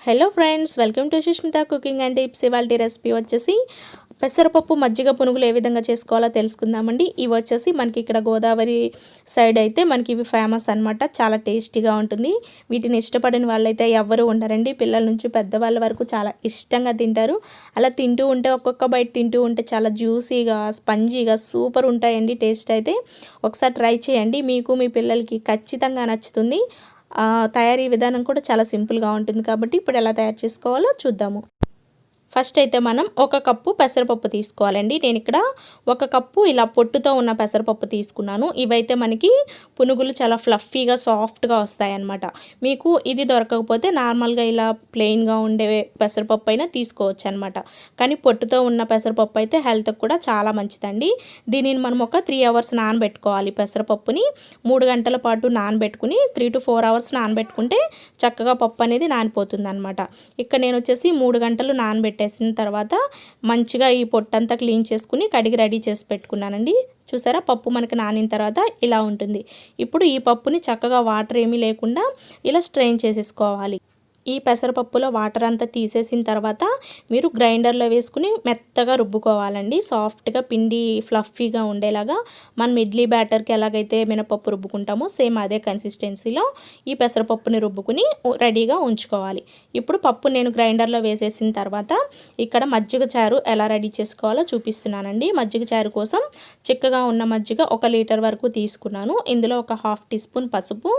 Hello friends, welcome to Sushmita cooking and tips. ఇవాళ recipe వచ్చేసి పెసరపప్పు మజ్జిగ పునుగులు ఏ విధంగా చేసుకోవాలో తెలుసుకుందామండి. ఇవి వచ్చేసి మనకి ఇక్కడ గోదావరి సైడ్ అయితే మనకి ఇవి ఫేమస్ అనమాట. చాలా టేస్టీగా ఉంటుంది. వీటిని ఇష్టపడిన వాళ్ళైతే ఎవరు ఉండరండి. పిల్లల నుంచి పెద్దవాళ్ళ వరకు చాలా ఇష్టంగా తింటారు. అలా తింటూ ఉంటే ఒక్కొక్క బైట్ తింటూ ఉంటే చాలా జ్యూసీగా స్పంజీగా సూపర్ ఉంటాయండి. టేస్ట్ అయితే ఒకసారి ట్రై చేయండి. మీకు మీ పిల్లలకి ఖచ్చితంగా నచ్చుతుంది. తయారీ విధానం కూడా చాలా సింపుల్గా ఉంటుంది. కాబట్టి ఇప్పుడు ఎలా తయారు చేసుకోవాలో చూద్దాము. ఫస్ట్ అయితే మనం ఒక కప్పు పెసరపప్పు తీసుకోవాలండి. నేను ఇక్కడ ఒక కప్పు ఇలా పొట్టుతో ఉన్న పెసరపప్పు తీసుకున్నాను. ఇవైతే మనకి పునుగులు చాలా ఫ్లఫీగా సాఫ్ట్గా వస్తాయన్నమాట. మీకు ఇది దొరకకపోతే నార్మల్గా ఇలా ప్లెయిన్గా ఉండే పెసరపప్పు అయినా తీసుకోవచ్చు అనమాట. కానీ పొట్టుతో ఉన్న పెసరపప్పు అయితే హెల్త్కి కూడా చాలా మంచిదండి. దీనిని మనం ఒక 3 అవర్స్ నానబెట్టుకోవాలి. పెసరపప్పుని 3 గంటల పాటు నానబెట్టుకుని 3 to 4 అవర్స్ నానబెట్టుకుంటే చక్కగా పప్పు అనేది నానిపోతుంది అనమాట. ఇక్కడ నేను వచ్చేసి 3 గంటలు నానబెట్టేసిన తర్వాత మంచిగా ఈ పొట్టంతా క్లీన్ చేసుకుని కడిగి రెడీ చేసి పెట్టుకున్నానండి. చూసారా, పప్పు మనకి నానిన తర్వాత ఇలా ఉంటుంది. ఇప్పుడు ఈ పప్పుని చక్కగా వాటర్ ఏమీ లేకుండా ఇలా స్ట్రెయిన్ చేసేసుకోవాలి. ఈ పెసరపప్పులో వాటర్ అంతా తీసేసిన తర్వాత మీరు గ్రైండర్లో వేసుకుని మెత్తగా రుబ్బుకోవాలండి. సాఫ్ట్గా పిండి ఫ్లఫీగా ఉండేలాగా మనం ఇడ్లీ బ్యాటర్కి ఎలాగైతే మినపప్పు రుబ్బుకుంటామో సేమ్ అదే కన్సిస్టెన్సీలో ఈ పెసరపప్పుని రుబ్బుకుని రెడీగా ఉంచుకోవాలి. ఇప్పుడు పప్పు నేను గ్రైండర్లో వేసేసిన తర్వాత ఇక్కడ మజ్జిగ చారు ఎలా రెడీ చేసుకోవాలో చూపిస్తున్నానండి. మజ్జిగ చారు కోసం చిక్కగా ఉన్న మజ్జిగ 1 లీటర్ వరకు తీసుకున్నాను. ఇందులో ఒక 1/2 టీ స్పూన్ పసుపు,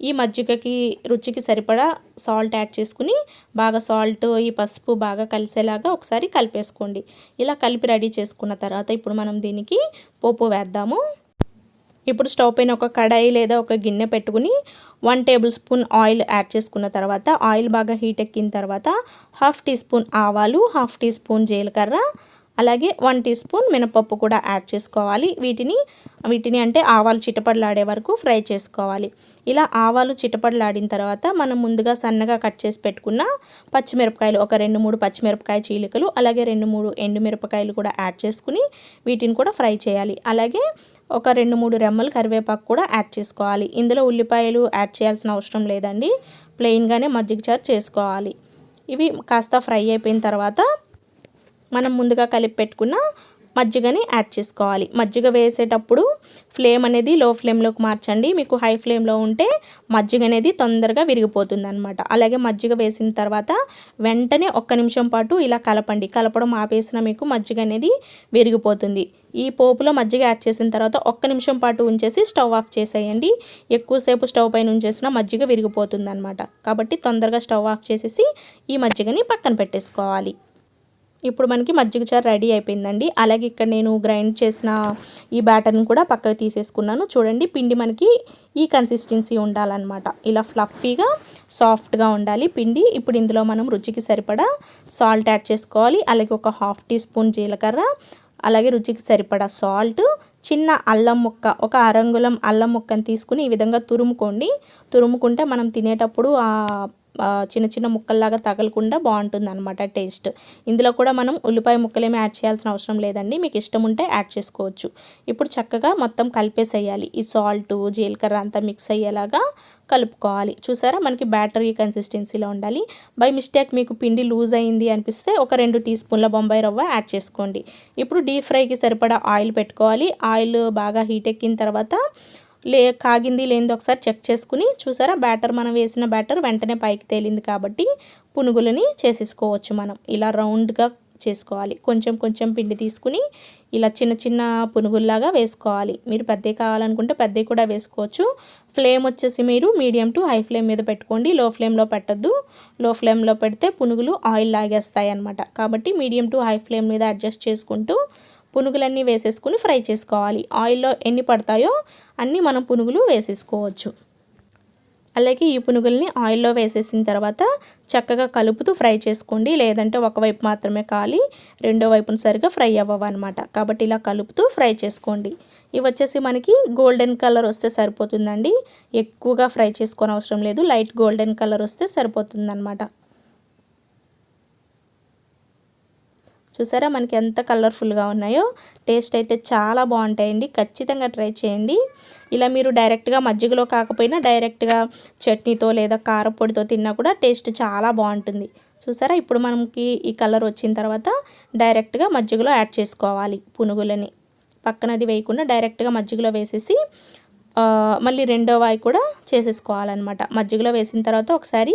ఈ మజ్జిగకి రుచికి సరిపడా సాల్ట్ యాడ్ చేసుకుని బాగా సాల్ట్ ఈ పసుపు బాగా కలిసేలాగా ఒకసారి కలిపేసుకోండి. ఇలా కలిపి రెడీ చేసుకున్న తర్వాత ఇప్పుడు మనం దీనికి పోపు వేద్దాము. ఇప్పుడు స్టవ్ పైన ఒక కడాయి లేదా ఒక గిన్నె పెట్టుకుని 1 టేబుల్ స్పూన్ ఆయిల్ యాడ్ చేసుకున్న తర్వాత ఆయిల్ బాగా హీట్ ఎక్కిన తర్వాత 1/2 టీ స్పూన్ ఆవాలు, 1/2 టీ స్పూన్ జీలకర్ర, అలాగే 1 టీ స్పూన్ మినపప్పు కూడా యాడ్ చేసుకోవాలి. వీటిని అంటే ఆవాలు చిటపడలాడే వరకు ఫ్రై చేసుకోవాలి. ఇలా ఆవాలు చిటపడలాడిన తర్వాత మనం ముందుగా సన్నగా కట్ చేసి పెట్టుకున్న పచ్చిమిరపకాయలు ఒక 2-3 పచ్చిమిరపకాయ చీలికలు, అలాగే 2-3 ఎండుమిరపకాయలు కూడా యాడ్ చేసుకుని వీటిని కూడా ఫ్రై చేయాలి. అలాగే ఒక 2-3 రెమ్మలు కరివేపాకు కూడా యాడ్ చేసుకోవాలి. ఇందులో ఉల్లిపాయలు యాడ్ చేయాల్సిన అవసరం లేదండి. ప్లెయిన్గానే మజ్జిగ చారు చేసుకోవాలి. ఇవి కాస్త ఫ్రై అయిపోయిన తర్వాత మనం ముందుగా కలిపి పెట్టుకున్న మజ్జిగని యాడ్ చేసుకోవాలి. మజ్జిగ వేసేటప్పుడు ఫ్లేమ్ అనేది లో ఫ్లేమ్లోకి మార్చండి. మీకు హై ఫ్లేమ్లో ఉంటే మజ్జిగ అనేది తొందరగా విరిగిపోతుంది అనమాట. అలాగే మజ్జిగ వేసిన తర్వాత వెంటనే 1 నిమిషం పాటు ఇలా కలపండి. కలపడం ఆపేసిన మీకు మజ్జిగ అనేది విరిగిపోతుంది. ఈ పోపులో మజ్జిగ యాడ్ చేసిన తర్వాత 1 నిమిషం పాటు ఉంచేసి స్టవ్ ఆఫ్ చేసేయండి. ఎక్కువసేపు స్టవ్ పైన ఉంచేసిన మజ్జిగ విరిగిపోతుంది అనమాట. కాబట్టి తొందరగా స్టవ్ ఆఫ్ చేసేసి ఈ మజ్జిగని పక్కన పెట్టేసుకోవాలి. ఇప్పుడు మనకి మజ్జిగ చారు రెడీ అయిపోయిందండి. అలాగే ఇక్కడ నేను గ్రైండ్ చేసిన ఈ బ్యాటర్ని కూడా పక్కకు తీసేసుకున్నాను. చూడండి, పిండి మనకి ఈ కన్సిస్టెన్సీ ఉండాలన్నమాట. ఇలా ఫ్లఫీగా సాఫ్ట్గా ఉండాలి పిండి. ఇప్పుడు ఇందులో మనం రుచికి సరిపడా సాల్ట్ యాడ్ చేసుకోవాలి. అలాగే ఒక 1/2 టీ స్పూన్ జీలకర్ర, అలాగే రుచికి సరిపడా సాల్ట్, చిన్న అల్లం ముక్క ఒక అరంగుళం అల్లం ముక్కని తీసుకుని ఈ విధంగా తురుముకుంటే మనం తినేటప్పుడు చిన్న చిన్న ముక్కల్లాగా తగలకుండా బాగుంటుంది అనమాట టేస్ట్. ఇందులో కూడా మనం ఉల్లిపాయ ముక్కలేమీ యాడ్ చేయాల్సిన అవసరం లేదండి. మీకు ఇష్టం ఉంటే యాడ్ చేసుకోవచ్చు. ఇప్పుడు చక్కగా మొత్తం కలిపేసేయాలి. ఈ సాల్ట్ జీలకర్ర అంతా మిక్స్ అయ్యేలాగా కలుపుకోవాలి. చూసారా, మనకి బ్యాటర్ ఈ కన్సిస్టెన్సీలో ఉండాలి. బై మిస్టేక్ మీకు పిండి లూజ్ అయింది అనిపిస్తే ఒక 2 టీ స్పూన్ల బొంబాయి రవ్వ యాడ్ చేసుకోండి. ఇప్పుడు డీప్ ఫ్రైకి సరిపడా ఆయిల్ పెట్టుకోవాలి. ఆయిల్ బాగా హీట్ ఎక్కిన తర్వాత కాగింది లేనిది ఒకసారి చెక్ చేసుకుని చూసారా, మనం వేసిన బ్యాటర్ వెంటనే పైకి తేలింది కాబట్టి పునుగులని చేసేసుకోవచ్చు. మనం ఇలా రౌండ్గా చేసుకోవాలి. కొంచెం కొంచెం పిండి తీసుకుని ఇలా చిన్న చిన్న పునుగుల్లాగా వేసుకోవాలి. మీరు పెద్దవి కావాలనుకుంటే పెద్దవి కూడా వేసుకోవచ్చు. ఫ్లేమ్ వచ్చేసి మీరు మీడియం టు హై ఫ్లేమ్ మీద పెట్టుకోండి. లో ఫ్లేమ్లో పెట్టద్దు. లో ఫ్లేమ్లో పెడితే పునుగులు ఆయిల్ లాగేస్తాయి అన్నమాట. కాబట్టి మీడియం టు హై ఫ్లేమ్ మీద అడ్జస్ట్ చేసుకుంటూ పునుగులన్నీ వేసేసుకుని ఫ్రై చేసుకోవాలి. ఆయిల్లో ఎన్ని పడతాయో అన్నీ మనం పునుగులు వేసేసుకోవచ్చు. అలాగే ఈ పునుగుల్ని ఆయిల్లో వేసేసిన తర్వాత చక్కగా కలుపుతూ ఫ్రై చేసుకోండి. లేదంటే ఒకవైపు మాత్రమే కాలి రెండో వైపున సరిగా ఫ్రై అవ్వవన్నమాట. కాబట్టి ఇలా కలుపుతూ ఫ్రై చేసుకోండి. ఇవి వచ్చేసి మనకి గోల్డెన్ కలర్ వస్తే సరిపోతుందండి. ఎక్కువగా ఫ్రై చేసుకోని అవసరం లేదు. లైట్ గోల్డెన్ కలర్ వస్తే సరిపోతుందన్నమాట. చూసారా మనకి ఎంత కలర్ఫుల్గా ఉన్నాయో. టేస్ట్ అయితే చాలా బాగుంటాయండి, ఖచ్చితంగా ట్రై చేయండి. ఇలా మీరు డైరెక్ట్గా మజ్జిగలో కాకపోయినా డైరెక్ట్గా చట్నీతో లేదా కారపొడితో తిన్నా కూడా టేస్ట్ చాలా బాగుంటుంది. చూసారా ఇప్పుడు మనకి ఈ కలర్ వచ్చిన తర్వాత డైరెక్ట్గా మజ్జిగలో యాడ్ చేసుకోవాలి. పునుగులని పక్కనది వేయకుండా డైరెక్ట్గా మజ్జిగలో వేసేసి మళ్ళీ రెండో వాయి కూడా చేసేసుకోవాలన్నమాట. మజ్జిగలో వేసిన తర్వాత ఒకసారి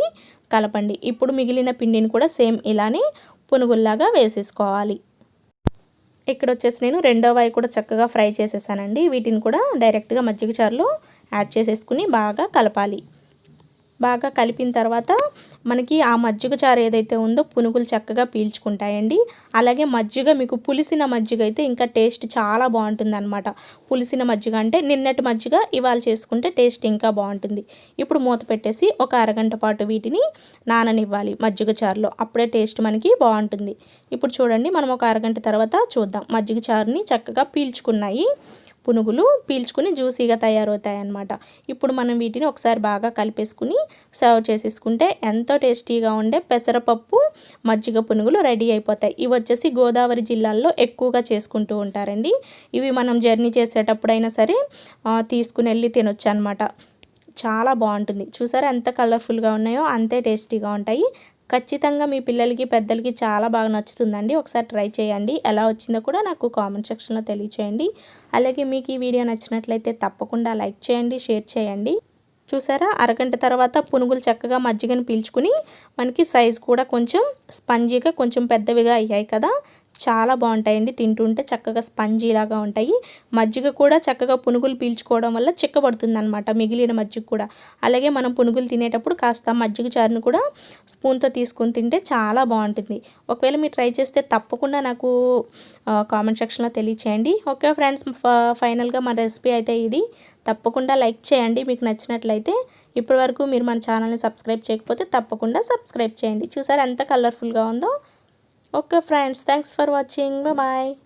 కలపండి. ఇప్పుడు మిగిలిన పిండిని కూడా సేమ్ ఇలానే పునుగుల్లాగా వేసేసుకోవాలి. ఇక్కడ వచ్చేసి నేను రెండో వాయి కూడా చక్కగా ఫ్రై చేసేసానండి. వీటిని కూడా డైరెక్ట్గా మజ్జిగ చారులో యాడ్ చేసేసుకుని బాగా కలపాలి. బాగా కలిపిన తర్వాత మనకి ఆ మజ్జిగ చారు ఏదైతే ఉందో పునుగులు చక్కగా పీల్చుకుంటాయండి. అలాగే మజ్జిగ మీకు పులిసిన మజ్జిగ అయితే ఇంకా టేస్ట్ చాలా బాగుంటుందన్నమాట. పులిసిన మజ్జిగ అంటే నిన్నటి మజ్జిగ ఇవాళ చేసుకుంటే టేస్ట్ ఇంకా బాగుంటుంది. ఇప్పుడు మూత పెట్టేసి ఒక అరగంట పాటు వీటిని నాననివ్వాలి మజ్జిగ చారులో. అప్పుడే టేస్ట్ మనకి బాగుంటుంది. ఇప్పుడు చూడండి మనం ఒక అరగంట తర్వాత చూద్దాం. మజ్జిగ చారుని చక్కగా పీల్చుకున్నాయి. పునుగులు పీల్చుకుని జ్యూసీగా తయారవుతాయి అన్నమాట. ఇప్పుడు మనం వీటిని ఒకసారి బాగా కలిపేసుకుని సర్వ్ చేసేసుకుంటే ఎంతో టేస్టీగా ఉండే పెసరపప్పు మజ్జిగ పునుగులు రెడీ అయిపోతాయి. ఇవి వచ్చేసి గోదావరి జిల్లాల్లో ఎక్కువగా చేసుకుంటూ ఉంటారండి. ఇవి మనం జర్నీ చేసేటప్పుడైనా సరే తీసుకుని వెళ్ళి తినొచ్చు అనమాట. చాలా బాగుంటుంది. చూసారా ఎంత కలర్ఫుల్గా ఉన్నాయో, అంతే టేస్టీగా ఉంటాయి. ఖచ్చితంగా మీ పిల్లలకి పెద్దలకి చాలా బాగా నచ్చుతుందండి. ఒకసారి ట్రై చేయండి. ఎలా వచ్చిందో కూడా నాకు కామెంట్ సెక్షన్లో తెలియచేయండి. అలాగే మీకు ఈ వీడియో నచ్చినట్లయితే తప్పకుండా లైక్ చేయండి, షేర్ చేయండి. చూసారా అరగంట తర్వాత పునుగులు చక్కగా మజ్జిగను పీల్చుకుని మనకి సైజ్ కూడా కొంచెం స్పంజీగా కొంచెం పెద్దవిగా అయ్యాయి కదా. చాలా బాగుంటాయండి. తింటుంటే చక్కగా స్పంజీలాగా ఉంటాయి. మజ్జిగ కూడా చక్కగా పునుగులు పీల్చుకోవడం వల్ల చిక్కబడుతుంది అనమాట, మిగిలిన మజ్జిగ కూడా. అలాగే మనం పునుగులు తినేటప్పుడు కాస్త మజ్జిగ చారును కూడా స్పూన్తో తీసుకొని తింటే చాలా బాగుంటుంది. ఒకవేళ మీరు ట్రై చేస్తే తప్పకుండా నాకు కామెంట్ సెక్షన్లో తెలియచేయండి. ఓకే ఫ్రెండ్స్, ఫైనల్గా మన రెసిపీ అయితే ఇది. తప్పకుండా లైక్ చేయండి మీకు నచ్చినట్లయితే. ఇప్పటివరకు మీరు మన ఛానల్ని సబ్స్క్రైబ్ చేయకపోతే తప్పకుండా సబ్స్క్రైబ్ చేయండి. చూసారు ఎంత కలర్ఫుల్గా ఉందో. Okay friends, thanks for watching. Bye bye.